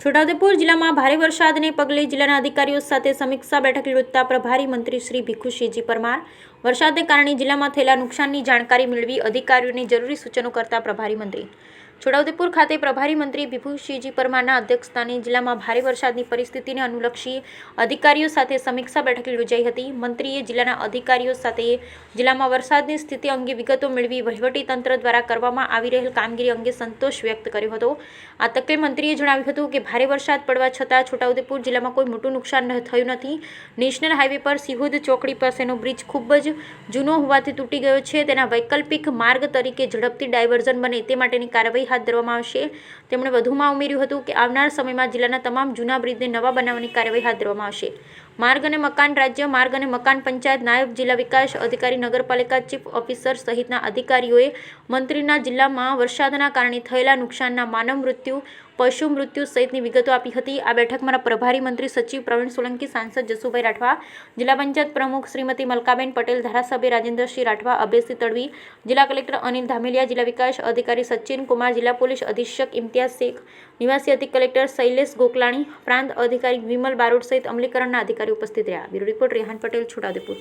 છોટાઉદેપુર જિલ્લામાં ભારે વરસાદને પગલે જિલ્લાના અધિકારીઓ સાથે સમીક્ષા બેઠક યોજતા પ્રભારી મંત્રી શ્રી ભીખુસિંહજી પરમાર વરસાદને કારણે જિલ્લામાં થયેલા નુકસાનની જાણકારી મેળવી અધિકારીઓને જરૂરી સૂચનો કરતા પ્રભારી મંત્રી છોટાઉદેપુર ખાતે પ્રભારી મંત્રી ભીખુસિંહજી પરમારના અધ્યક્ષસ્થાને જિલ્લામાં ભારે વરસાદની પરિસ્થિતિને અનુલક્ષી અધિકારીઓ સાથે સમીક્ષા બેઠક યોજાઈ હતી। મંત્રીએ જિલ્લાના અધિકારીઓ સાથે જિલ્લામાં વરસાદની સ્થિતિ અંગે વિગતો મેળવી વહીવટીતંત્ર દ્વારા કરવામાં આવી રહેલ કામગીરી અંગે સંતોષ વ્યક્ત કર્યો હતો। આ તકે મંત્રીએ જણાવ્યું હતું કે ભારે વરસાદ પડવા છતાં છોટાઉદેપુર જિલ્લામાં કોઈ મોટું નુકસાન થયું નથી। નેશનલ હાઈવે પર સિહોદ ચોકડી પાસેનો બ્રિજ ખૂબ જ જૂનો હોવાથી તૂટી ગયો છે। તેના વૈકલ્પિક માર્ગ તરીકે ઝડપથી ડાયવર્ઝન બને તે માટેની કાર્યવાહી હાથ ધરવામાં આવશે। તેમણે વધુમાં ઉમેર્યું હતું કે આવનાર સમયમાં જિલ્લાના તમામ જૂના બ્રિજને નવા બનાવવાની કાર્યવાહી હાથ ધરવામાં આવશે। માર્ગ અને મકાન રાજ્ય માર્ગ અને મકાન પંચાયત નાયબ જિલ્લા વિકાસ અધિકારી નગરપાલિકા ચીફ ઓફિસર સહિતના અધિકારીઓએ મંત્રીના જિલ્લામાં વરસાદના કારણે થયેલા નુકસાનના માનવ મૃત્યુ પશુ મૃત્યુ સહિતની વિગતો આપી હતી। આ બેઠકમાં પ્રભારી મંત્રી સચિવ પ્રવીણ સોલંકી સાંસદ જસુભાઈ રાઠવા જિલ્લા પંચાયત પ્રમુખ શ્રીમતી મલકાબેન પટેલ ધારાસભ્ય રાજેન્દ્રસિંહ રાઠવા અભયસિંહ તડવી જિલ્લા કલેક્ટર અનિલ ધામેલિયા જિલ્લા વિકાસ અધિકારી સચિન કુમાર જિલ્લા પોલીસ અધિક્ષક ઇમ્તિયાઝ શેખ નિવાસી અધિક કલેક્ટર શૈલેષ ગોકલાણી પ્રાંત અધિકારી વિમલ બારોટ સહિત અમલીકરણના અધિકારીઓ ઉપસ્થિત રહ્યા। Bureau report Rehan Patel Chhota Udepur.